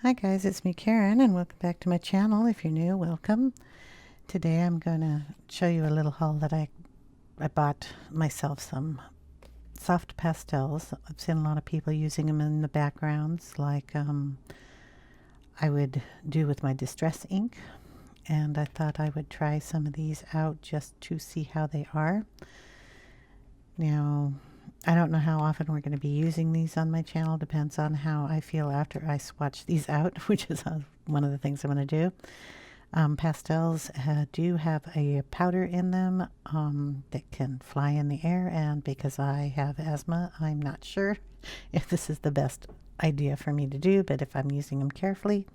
Hi guys, it's me Karen and welcome back to my channel. If you're new, welcome. Today I'm going to show you a little haul that I bought myself some soft pastels. I've seen a lot of people using them in the backgrounds like I would do with my distress ink, and I thought I would try some of these out just to see how they are. Now, I don't know how often we're going to be using these on my channel. Depends on how I feel after I swatch these out, which is one of the things I'm going to do. Pastels do have a powder in them that can fly in the air, and because I have asthma, I'm not sure if this is the best idea for me to do, but if I'm using them carefully,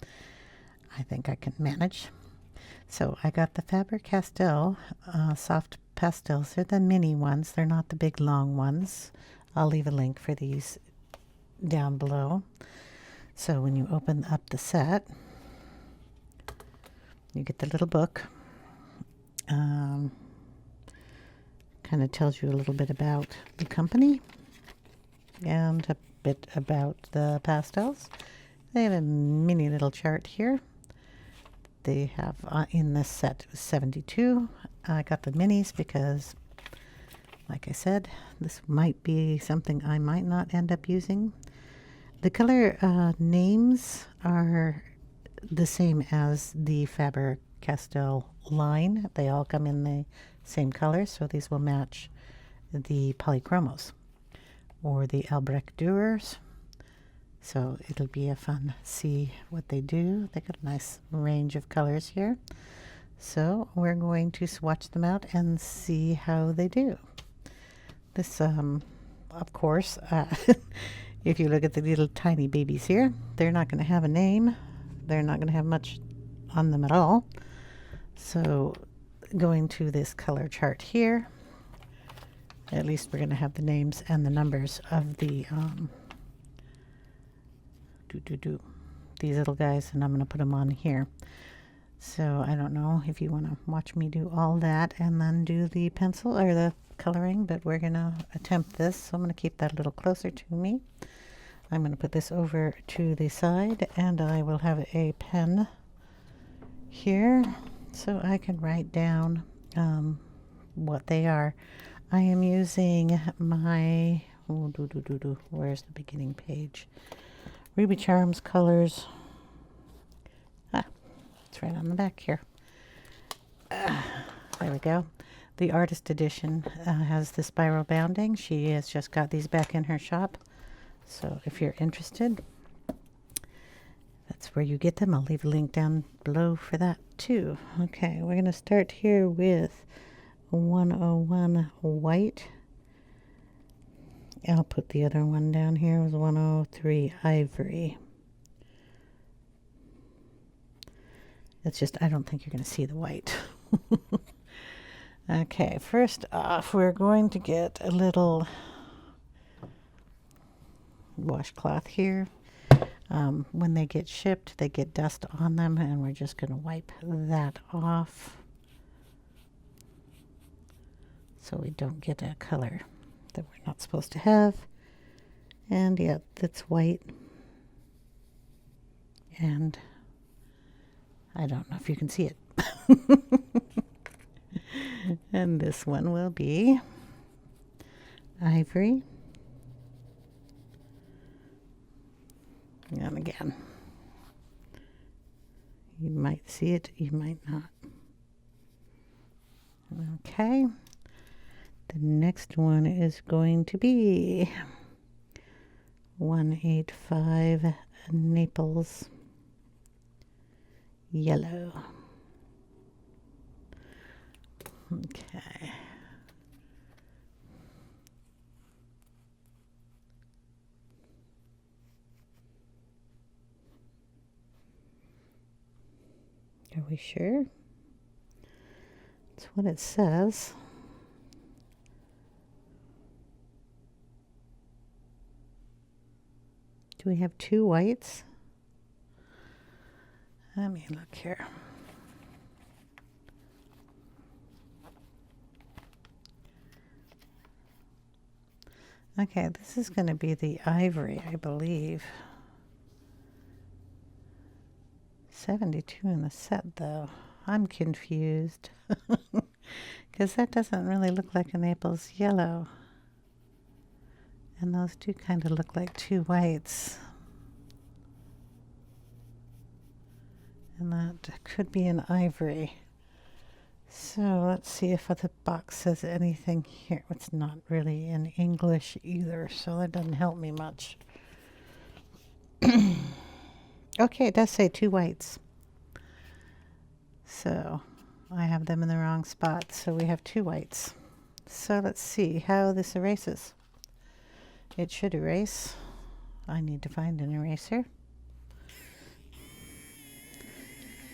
I think I can manage. So I got the Faber-Castell soft pastels. They're the mini ones. They're not the big long ones. I'll leave a link for these down below. So when you open up the set, you get the little book. Kind of tells you a little bit about the company and a bit about the pastels. They have a mini little chart here. They have in this set 72. I got the minis because, like I said, this might be something I might not end up using. The color names are the same as the Faber-Castell line. They all come in the same color, so these will match the polychromos or the Albrecht Dürers. So it'll be a fun see what they do. They got a nice range of colors here. So we're going to swatch them out and see how they do. This, of course, if you look at the little tiny babies here, they're not going to have a name. They're not going to have much on them at all. So going to this color chart here, at least we're going to have the names and the numbers of the these little guys, and I'm going to put them on here. So I don't know if you want to watch me do all that and then do the pencil or the coloring, but we're going to attempt this. So I'm going to keep that a little closer to me. I'm going to put this over to the side, and I will have a pen here so I can write down what they are. I am using my where's the beginning page? Ruby Charms colors. It's right on the back here. There we go. The artist edition has the spiral bounding. She has just got these back in her shop. So if you're interested, that's where you get them. I'll leave a link down below for that too. Okay, we're going to start here with 101 white. I'll put the other one down here. It was 103 ivory. It's just, I don't think you're going to see the white. Okay, first off, we're going to get a little washcloth here. When they get shipped, they get dust on them, and we're just going to wipe that off so we don't get a color that we're not supposed to have. And yeah, that's white. And I don't know if you can see it. And this one will be ivory. And again, you might see it, you might not. Okay, the next one is going to be 185 Naples yellow. Okay. Are we sure? That's what it says. Do we have two whites? Let me look here. Okay, this is going to be the ivory, I believe. 72 in the set, though. I'm confused. Because that doesn't really look like a Naples yellow. And those do kind of look like two whites. And that could be an ivory. So let's see if the box says anything here. It's not really in English either, so that doesn't help me much. Okay, it does say two whites. So I have them in the wrong spot, so we have two whites. So let's see how this erases. It should erase. I need to find an eraser.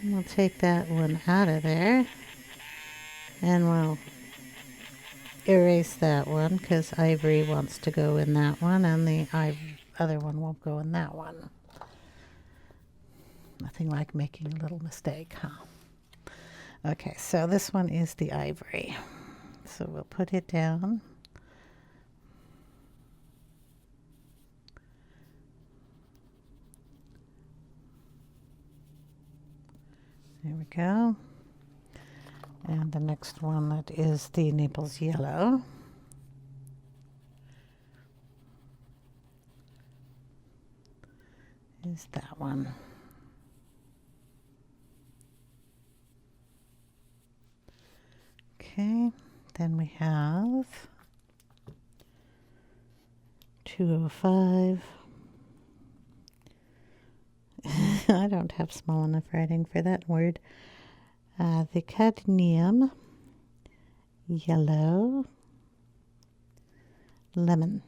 We'll take that one out of there. And we'll erase that one because ivory wants to go in that one and the other one won't go in that one. Nothing like making a little mistake, huh? Okay, so this one is the ivory. So we'll put it down. There we go. And the next one, that is the Naples yellow. Is that one. Okay, then we have 205. I don't have small enough writing for that word. The cadmium yellow lemon.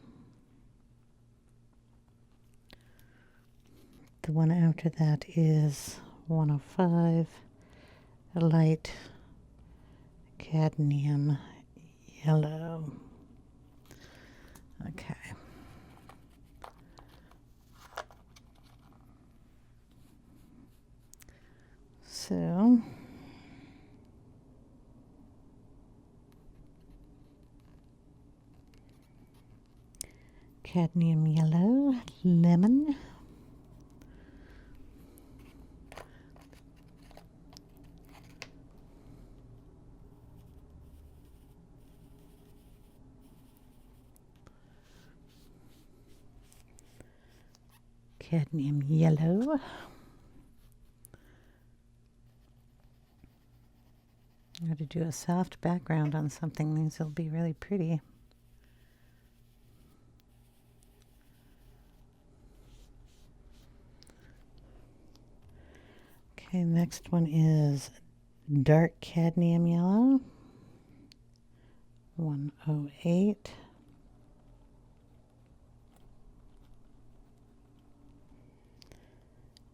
The one after that is 105, a light cadmium yellow. Okay. So cadmium yellow, lemon. Cadmium yellow. I'm going to do a soft background on something. These will be really pretty. Okay, next one is dark cadmium yellow. 108.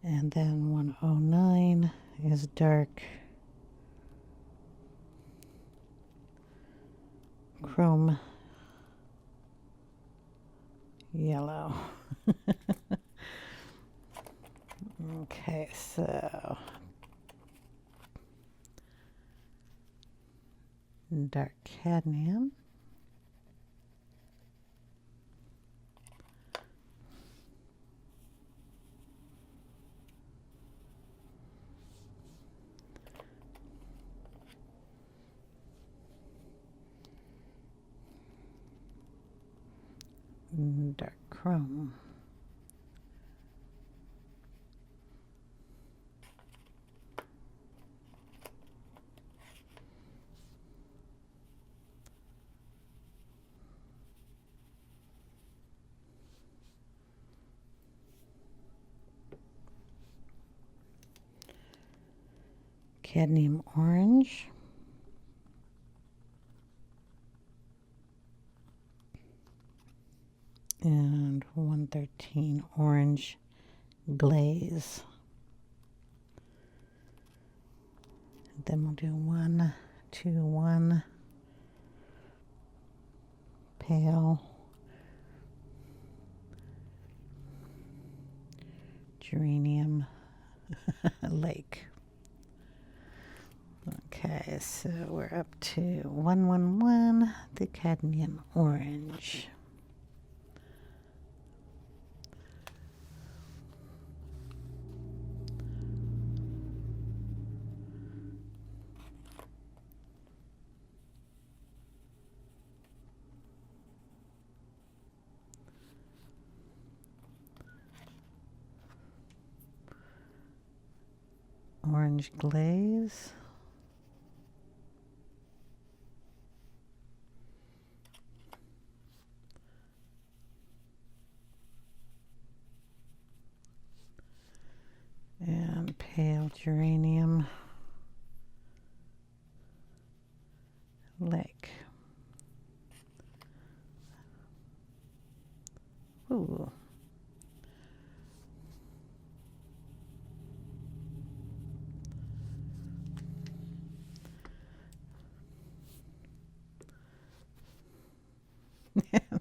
And then 109 is dark chrome yellow. Okay, so dark cadmium. Dark chrome. Cadmium orange. And 113 orange glaze. And then we'll do 1, 2, 1 pale geranium lake. Okay, so we're up to 111, the cadmium orange. orange glaze. And pale geranium lake. Ooh.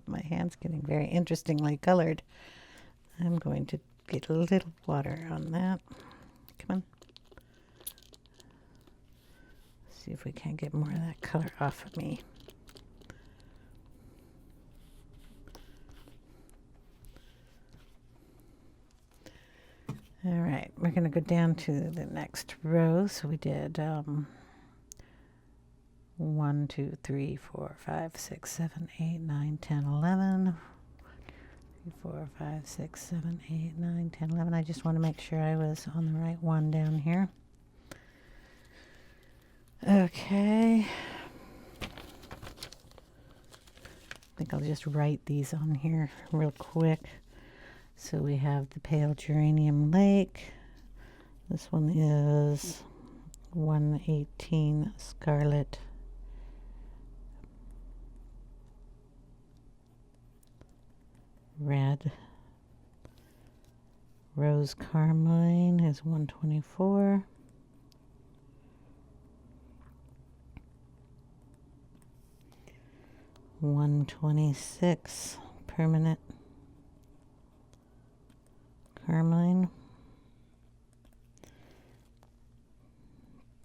My hand's getting very interestingly colored. I'm going to get a little water on that. Come on. See if we can't get more of that color off of me. All right, we're going to go down to the next row. So we did 1, 2, 3, 4, 5, 6, 7, 8, 9, 10, 11. 3, 4, 5, 6, 7, 8, 9, 10, 11. I just want to make sure I was on the right one down here. Okay. I think I'll just write these on here real quick. So we have the pale geranium lake. This one is 118 scarlet red. Rose carmine is 124. $126 permanent carmine.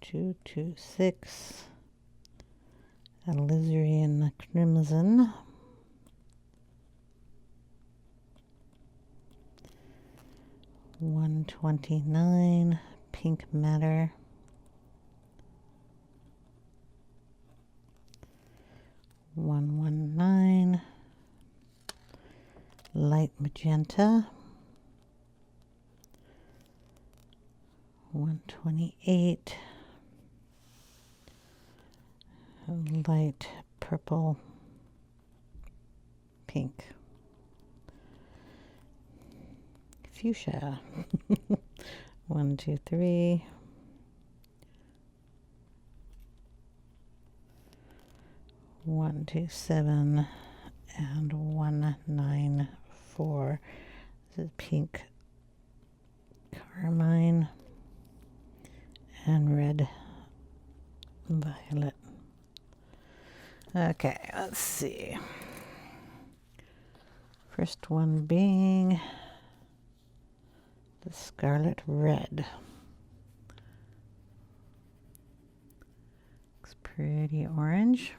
226 alizarin crimson. 129 pink madder. 119 light magenta. 128 light purple pink. Fuchsia. 1, 2, 3. 1, 2, 7 and 1, 9, 4. This is pink carmine and red violet. Okay, let's see. First one being the scarlet red. Looks pretty orange.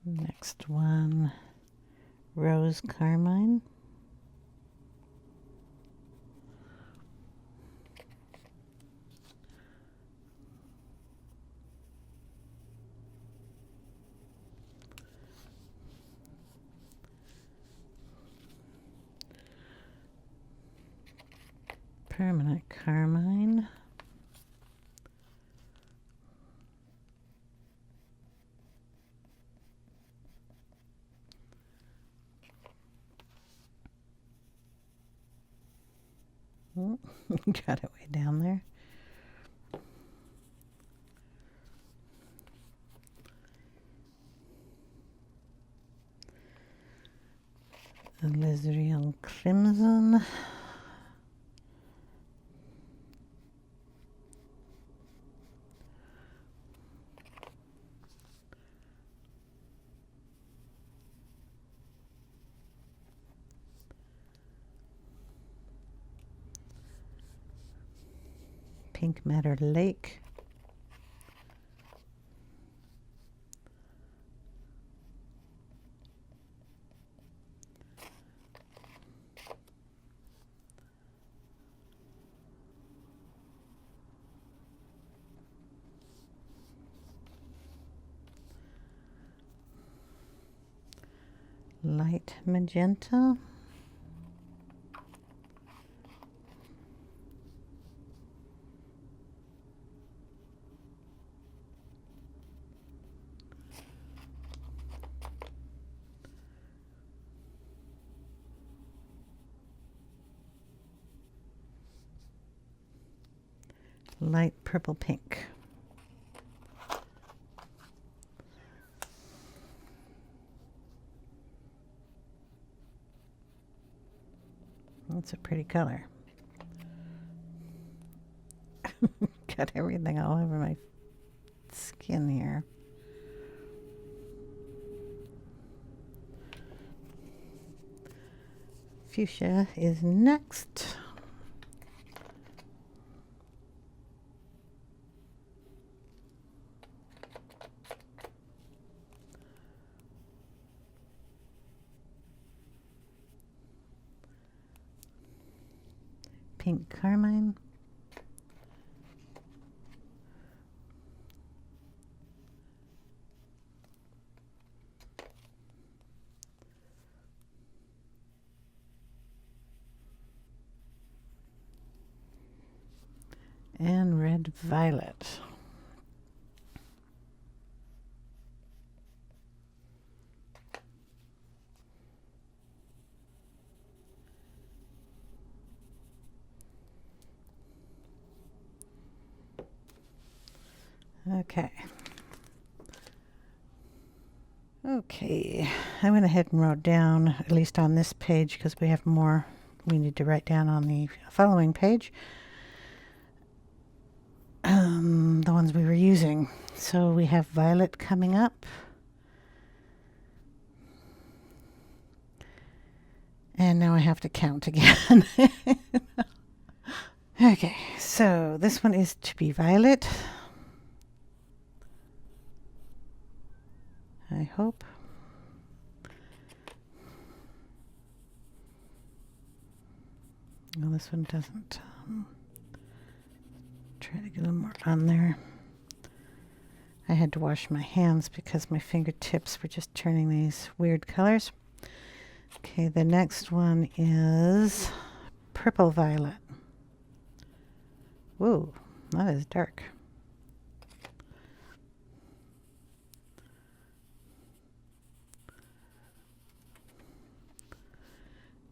Next one, rose carmine. Permanent carmine. Got it way down there. Alizarin crimson. Pink madder lake. light magenta, light purple pink. That's a pretty color. Got everything all over my skin here. Fuchsia is next. Pink carmine. And red violet. Okay. Okay, I went ahead and wrote down, at least on this page, because we have more we need to write down on the following page, the ones we were using. So we have violet coming up. And now I have to count again. Okay, so this one is to be violet. I hope. Well, this one doesn't. Try to get a little more on there. I had to wash my hands because my fingertips were just turning these weird colors. Okay, the next one is purple violet. Whoa, that is dark.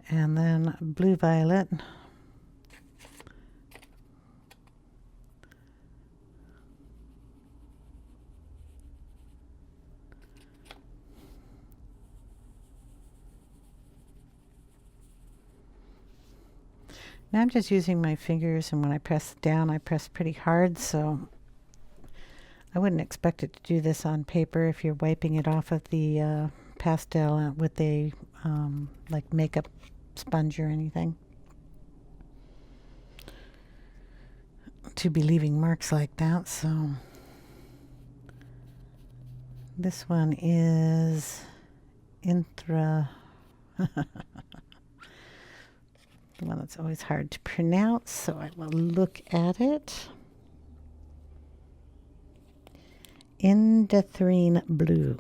And then blue violet. Now I'm just using my fingers, and when I press down, I press pretty hard, so I wouldn't expect it to do this on paper if you're wiping it off of the pastel with a like makeup sponge or anything, to be leaving marks like that. So this one is the one that's always hard to pronounce, so I will look at it. Indanthrene blue.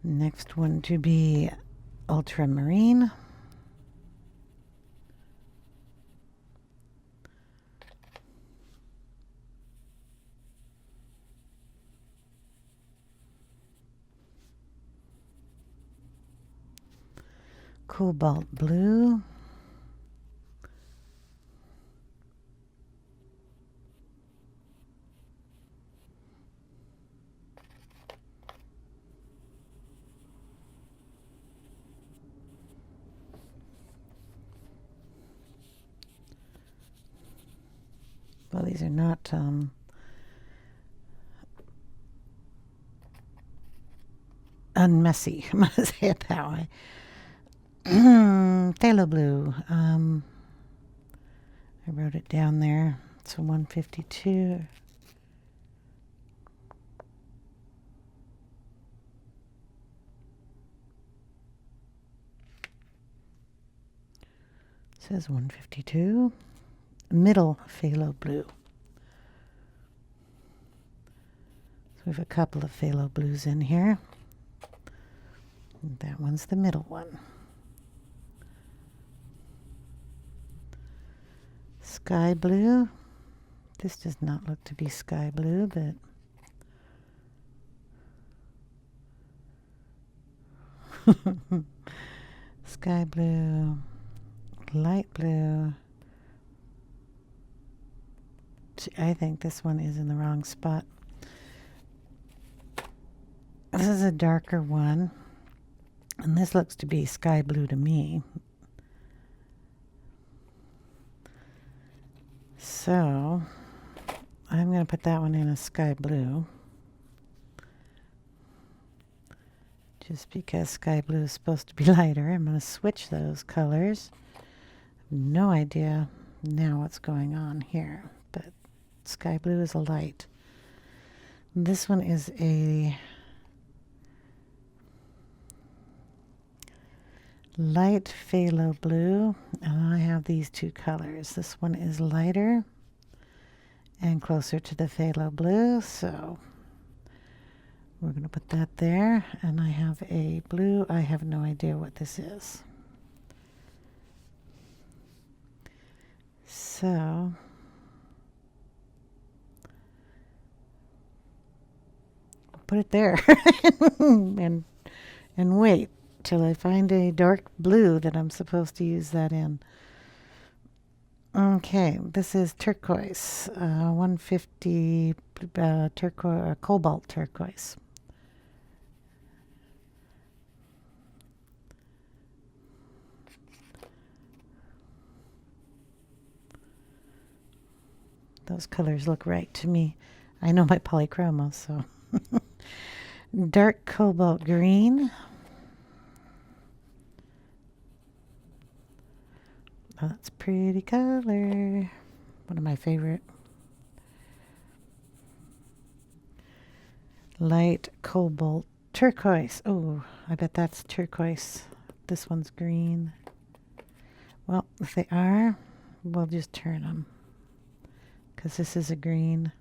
Next one to be ultramarine. Cobalt blue. Well, these are not unmessy. I'm going to say it that way. Phthalo blue. I wrote it down there. It's a 152. It says 152. Middle phthalo blue. We have a couple of phthalo blues in here. And that one's the middle one. Sky blue. This does not look to be sky blue, but sky blue, light blue. I think this one is in the wrong spot. This is a darker one, and this looks to be sky blue to me. So I'm going to put that one in a sky blue, just because sky blue is supposed to be lighter. I'm going to switch those colors. No idea now what's going on here, but sky blue is a light. This one is a light phthalo blue, and I have these two colors. This one is lighter and closer to the phthalo blue, so we're going to put that there. And I have a blue. I have no idea what this is. So put it there and wait till I find a dark blue that I'm supposed to use that in. Okay, this is turquoise, 150 turquoise, cobalt turquoise. Those colors look right to me. I know my polychroma, so. Dark cobalt green. Oh, that's a pretty color. One of my favorite. Light cobalt turquoise. Oh, I bet that's turquoise. This one's green. Well, if they are, we'll just turn them, because this is a green.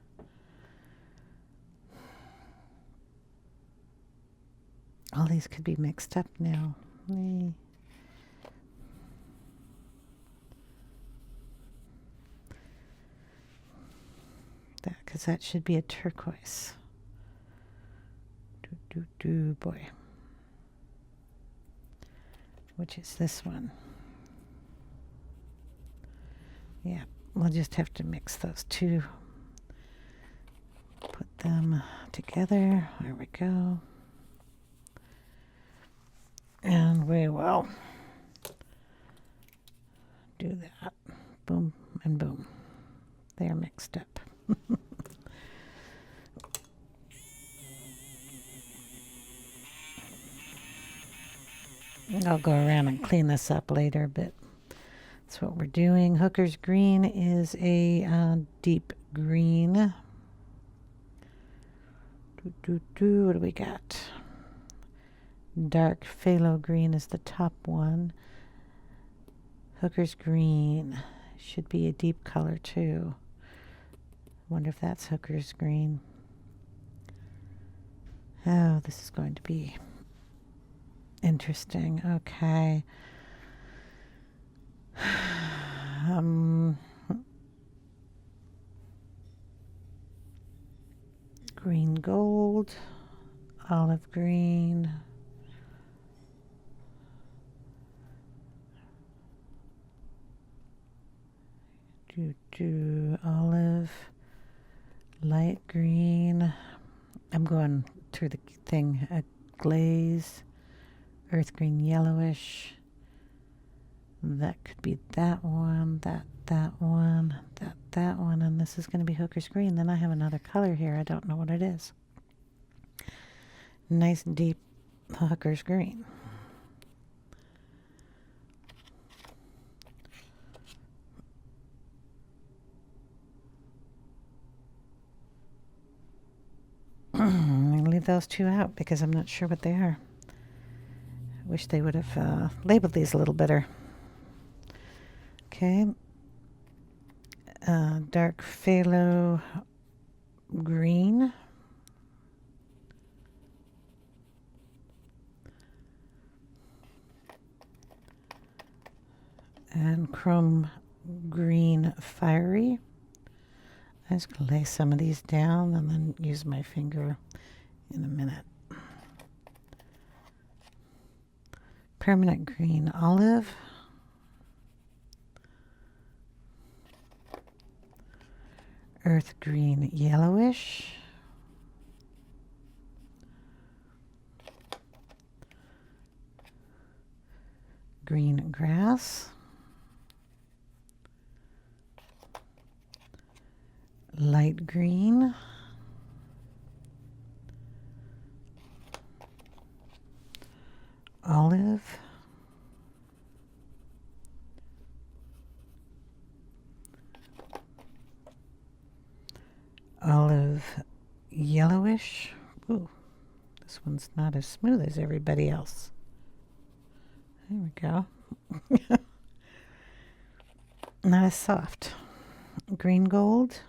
All these could be mixed up now. Because that should be a turquoise. Boy. Which is this one? Yeah, we'll just have to mix those two. Put them together. There we go. And we will do that. Boom and boom. They're mixed up. I'll go around and clean this up later, but that's what we're doing. Hooker's green is a deep green. What do we got? Dark phthalo green is the top one. Hooker's green should be a deep color too. Wonder if that's Hooker's green. Oh, this is going to be interesting. Okay. Green gold, olive green. Olive, light green. I'm going through the thing. A glaze, earth green, yellowish. That could be that one, that one, that one, and this is going to be Hooker's green. Then I have another color here. I don't know what it is. Nice deep Hooker's green. I'm going to leave those two out because I'm not sure what they are. I wish they would have labeled these a little better. Okay. Dark phthalo green. and chrome green fiery. I'm just going to lay some of these down and then use my finger in a minute. Permanent green olive. Earth green yellowish. Green grass. Light green. Olive. Olive yellowish. Ooh, this one's not as smooth as everybody else. There we go. Not as soft. Green gold.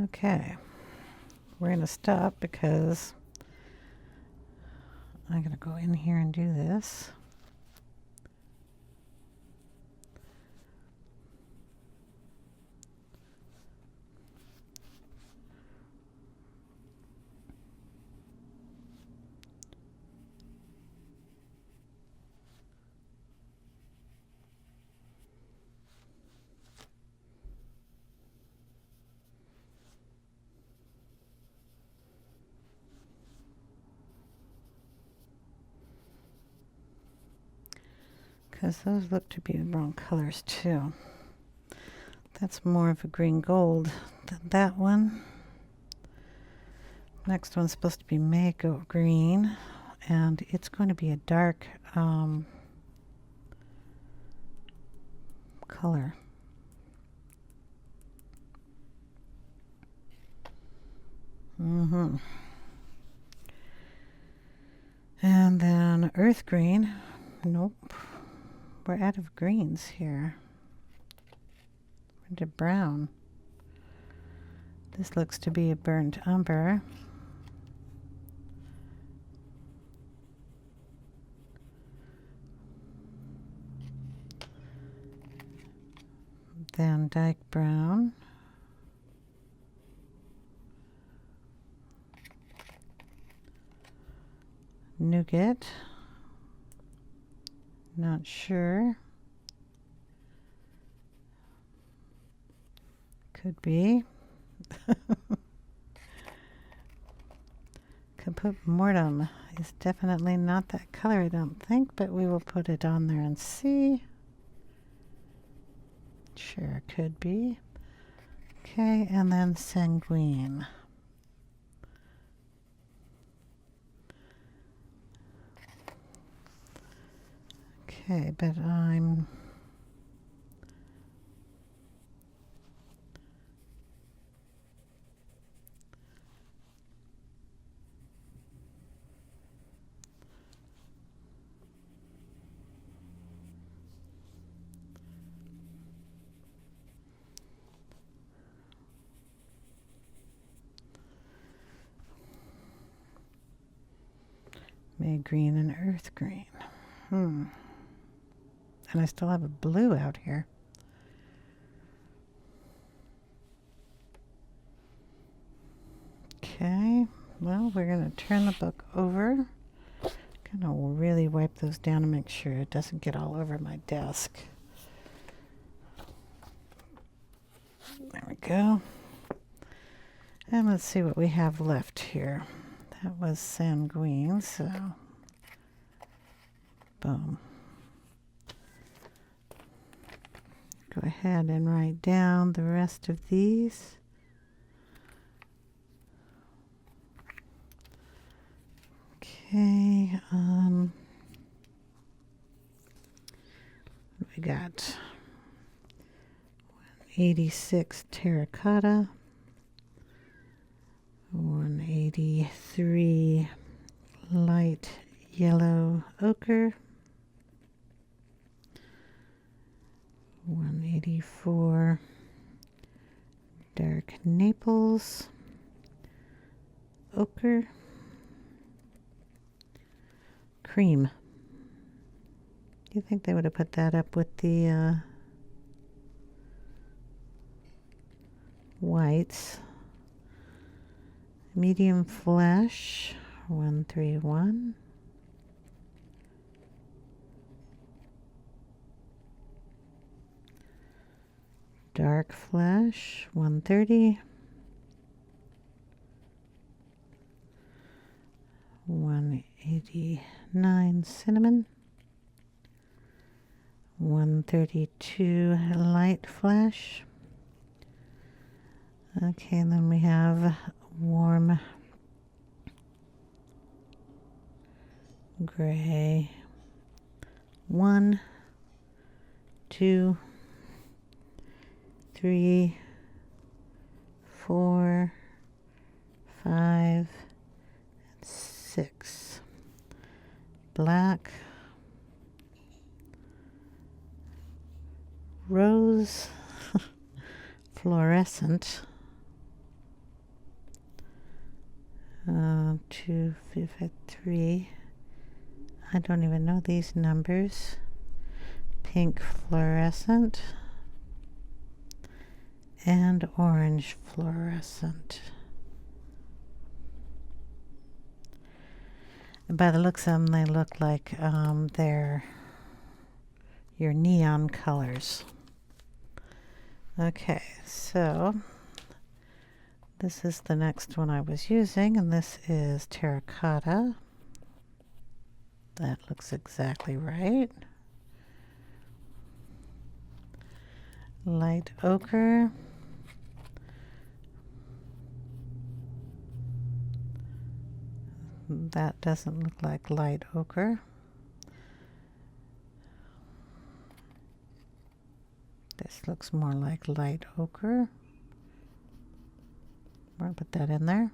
Okay, we're going to stop because I'm going to go in here and do this. Because those look to be the wrong colors too. That's more of a green gold than that one. Next one's supposed to be Mako green, and it's going to be a dark color. And then earth green. Nope. We're out of greens here. We're into brown. This looks to be a burnt umber. Van Dyke brown. Nougat. Not sure. Could be. Caput Mortem is definitely not that color, I don't think, but we will put it on there and see. Sure, could be. Okay, and then Sanguine. Okay, but I'm May green and earth green. And I still have a blue out here. Okay, well, we're going to turn the book over. Going to really wipe those down to make sure it doesn't get all over my desk. There we go. And let's see what we have left here. That was Sanguine, so boom. Go ahead and write down the rest of these. Okay, we got 186 terracotta, 183 light yellow ochre, 184 dark Naples, ochre, cream. Do you think they would have put that up with the whites? Medium flesh, 131. Dark flesh, 130. 189 cinnamon. 132 light flesh. Okay, and then we have warm gray. 1, 2, 3, 4, 5, 6. Black. Rose. Fluorescent. 2, 5, 3. I don't even know these numbers. Pink fluorescent. And orange fluorescent. By the looks of them, they look like they're your neon colors. Okay, so this is the next one I was using, and this is terracotta. That looks exactly right. Light ochre. That doesn't look like light ochre. This looks more like light ochre. I'll put that in there.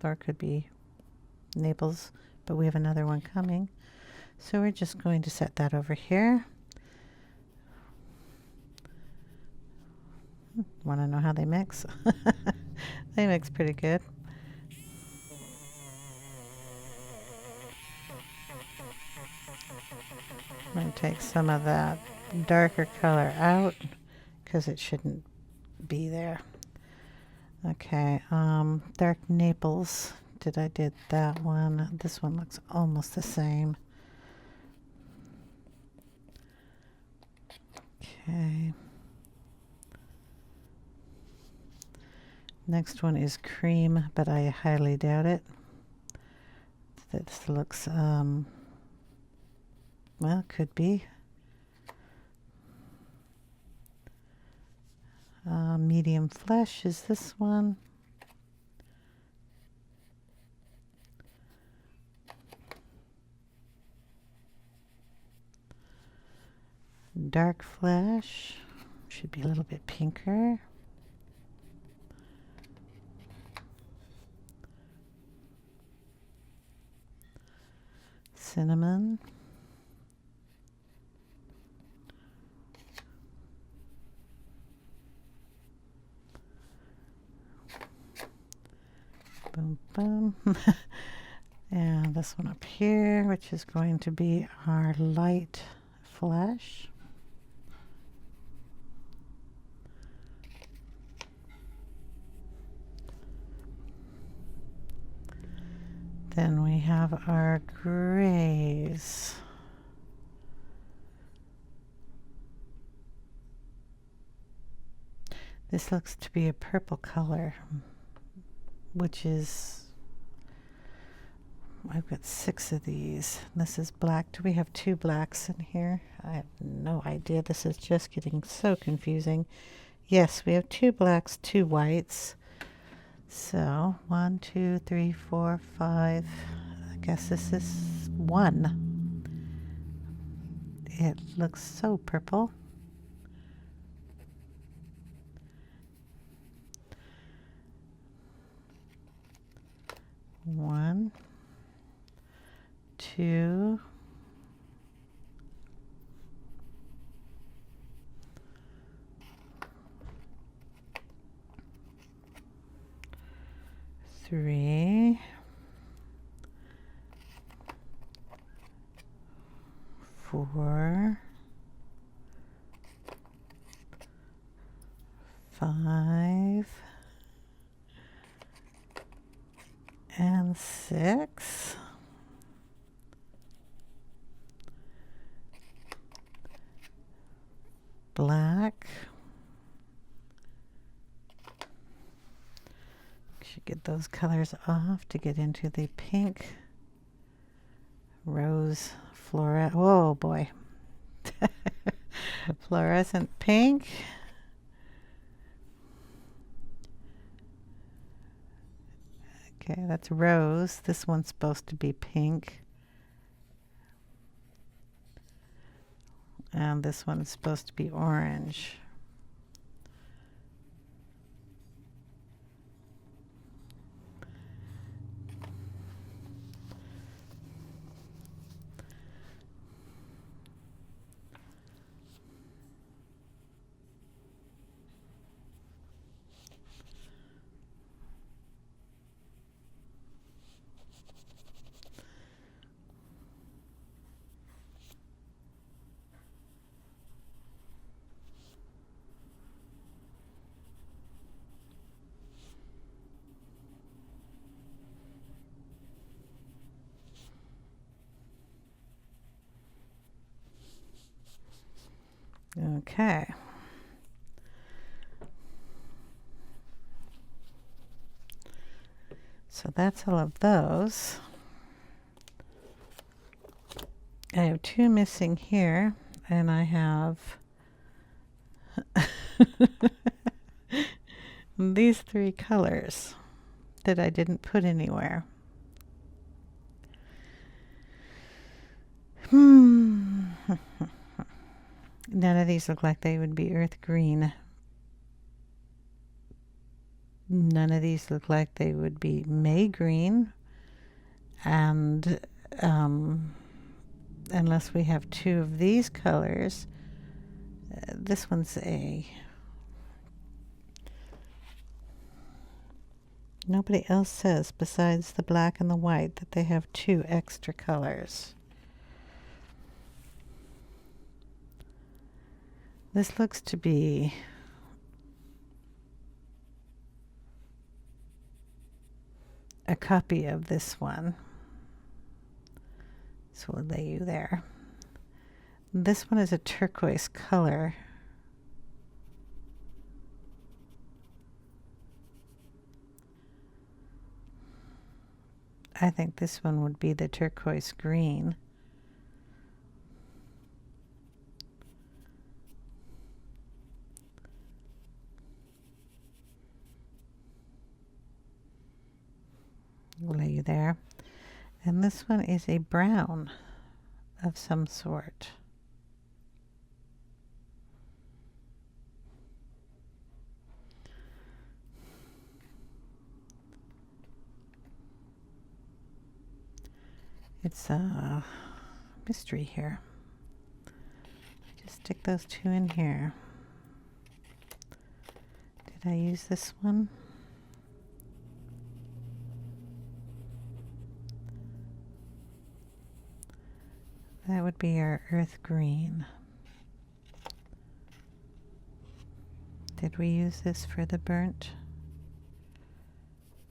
Or it could be Naples, but we have another one coming. So we're just going to set that over here. Want to know how they mix? They mix pretty good. I'm going to take some of that darker color out because it shouldn't be there. Okay, dark Naples. I did that one. This one looks almost the same. Okay. Next one is cream, but I highly doubt it. This looks, well, could be. Medium flesh is this one. Dark flesh should be a little bit pinker. Cinnamon. Boom, boom. And this one up here, which is going to be our light flesh. Then we have our grays. This looks to be a purple color, which is, I've got 6 of these. This is black. Do we have 2 blacks in here? I have no idea. This is just getting so confusing. Yes, we have 2 blacks, 2 whites. So 1, 2, 3, 4, 5. I guess this is 1. It looks so purple. One, 2, 3. 4, 5, and 6. Black. Should get those colors off to get into the pink, rose, oh boy, fluorescent pink. Okay, that's rose. This one's supposed to be pink. And this one's supposed to be orange. Okay. So that's all of those. I have 2 missing here, and I have these 3 colors that I didn't put anywhere. None of these look like they would be earth green. None of these look like they would be May green. And unless we have 2 of these colors, this one's a... Nobody else says, besides the black and the white, that they have 2 extra colors. This looks to be a copy of this one. So we'll lay you there. This one is a turquoise color. I think this one would be the turquoise green. We'll lay you there. And this one is a brown of some sort. It's a mystery here. Just stick those 2 in here. Did I use this one? That would be our earth green. Did we use this for the burnt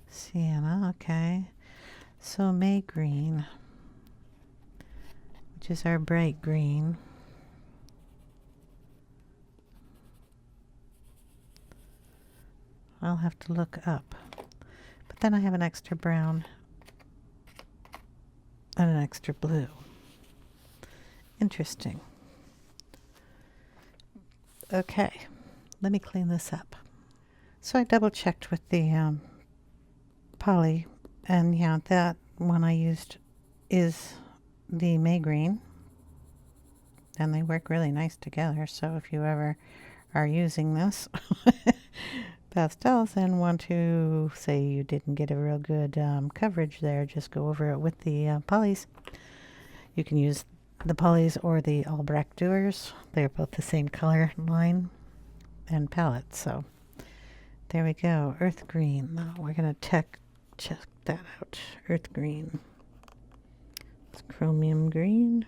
sienna? Okay. So May green, which is our bright green. I'll have to look up. But then I have an extra brown and an extra blue. Interesting. Okay, let me clean this up. So I double checked with the poly, and yeah, that one I used is the May green, and they work really nice together. So if you ever are using this pastels and want to say you didn't get a real good coverage there, just go over it with the polys. You can use the polys or the Albrecht Doers. They're both the same color line and palette. So there we go. Earth green. Now we're going to check that out. Earth green. It's chromium green.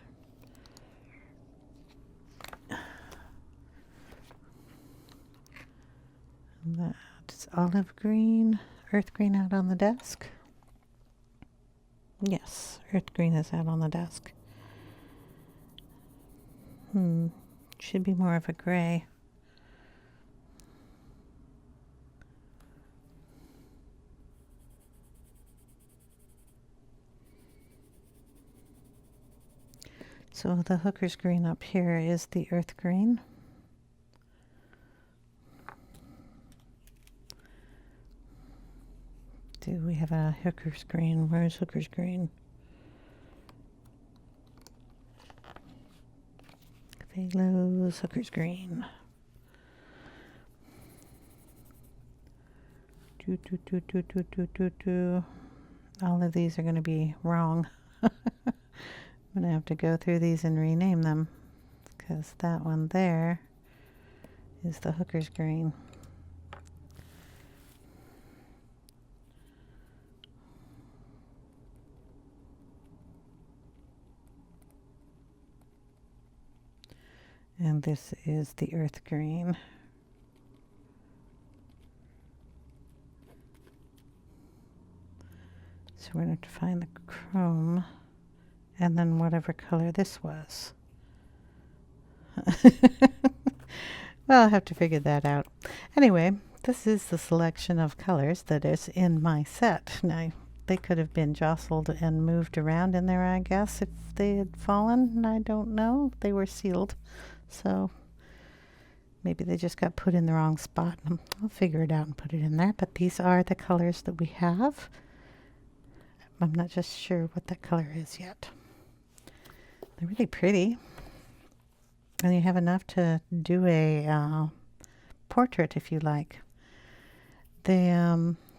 olive green, earth green out on the desk. Yes, earth green is out on the desk. Should be more of a gray. So the hooker's green up here is the earth green. Do we have a hooker's green? Where's hooker's green? Phalos, hooker's green. All of these are going to be wrong. I'm going to have to go through these and rename them, because that one there is the hooker's green. And this is the earth green. So we're going to have to find the chrome and then whatever color this was. Well, I'll have to figure that out. Anyway, this is the selection of colors that is in my set. Now, they could have been jostled and moved around in there, I guess, if they had fallen. I don't know. They were sealed. So maybe they just got put in the wrong spot. I'll figure it out and put it in there. But these are the colors that we have. I'm not just sure what that color is yet. They're really pretty. And you have enough to do a portrait if you like. They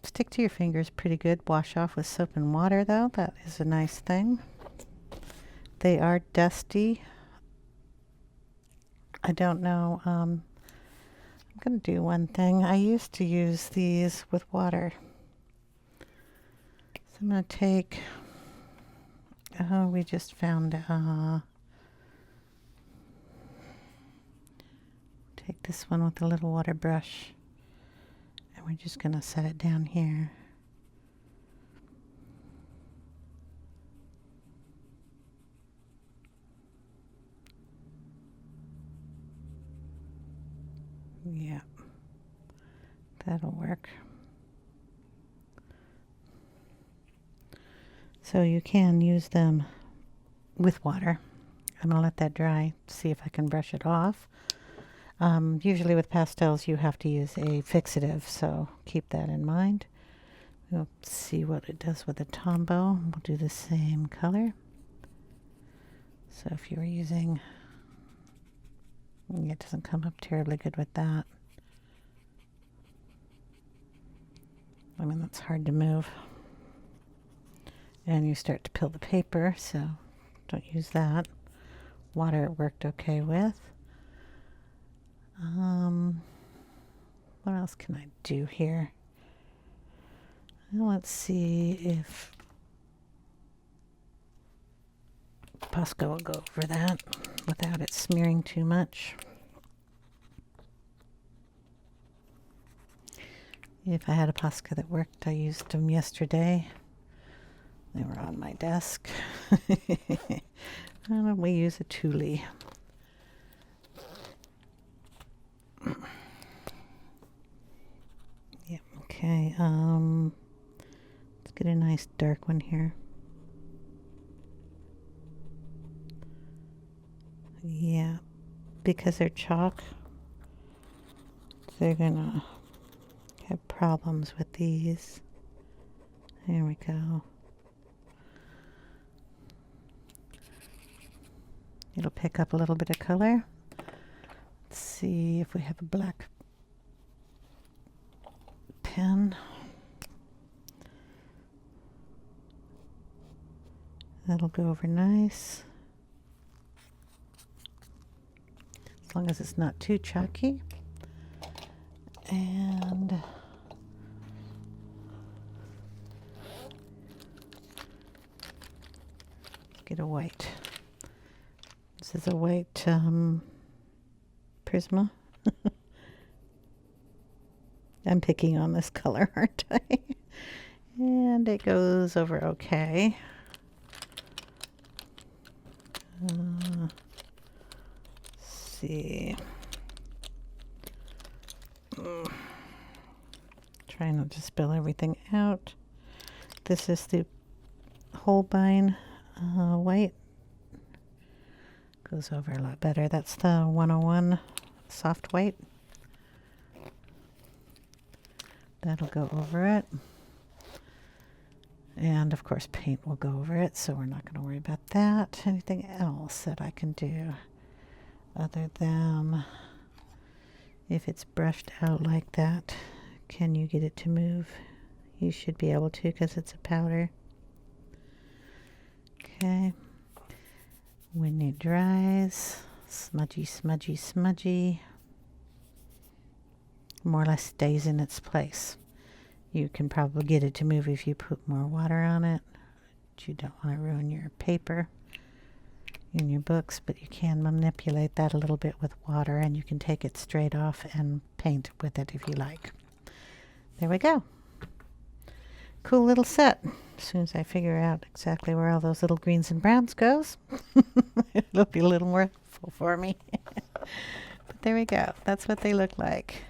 stick to your fingers pretty good. Wash off with soap and water though. That is a nice thing. They are dusty. I don't know. I'm going to do one thing. I used to use these with water. So I'm going to take, we just found, take this one with a little water brush. And we're just going to set it down here. Yeah, that'll work. So you can use them with water. I'm going to let that dry, see if I can brush it off. Usually with pastels you have to use a fixative, so keep that in mind. We'll see what it does with the Tombow. We'll do the same color. So if you were using, it doesn't come up terribly good with that. I mean, that's hard to move. And you start to peel the paper, so don't use that. Water it worked okay with. What else can I do here? Well, let's see if Posca will go over that without it smearing too much. If I had a Posca that worked, I used them yesterday. They were on my desk. Why don't we use a Thule? Yep, okay. Let's get a nice dark one here. Yeah, because they're chalk, they're gonna have problems with these. There we go. It'll pick up a little bit of color. Let's see if we have a black pen. That'll go over nice. As long as it's not too chalky. And get a white. This is a white Prisma. I'm picking on this color, aren't I? And it goes over okay. Let's see. Try not to spill everything out. This is the Holbein white. Goes over a lot better. That's the 101 soft white. That'll go over it. And of course paint will go over it, so we're not going to worry about that. Anything else that I can do other than, if it's brushed out like that, can you get it to move? You should be able to because it's a powder. Okay. When it dries, smudgy, smudgy, smudgy, more or less stays in its place. You can probably get it to move if you put more water on it, but you don't want to ruin your paper in your books, but you can manipulate that a little bit with water, and you can take it straight off and paint with it if you like. There we go. Cool little set. As soon as I figure out exactly where all those little greens and browns goes, it'll be a little more helpful for me. But there we go. That's what they look like.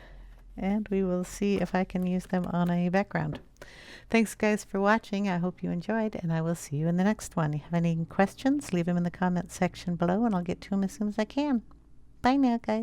And we will see if I can use them on a background. Thanks guys for watching. I hope you enjoyed, and I will see you in the next one. If you have any questions, leave them in the comment section below and I'll get to them as soon as I can. Bye now, guys.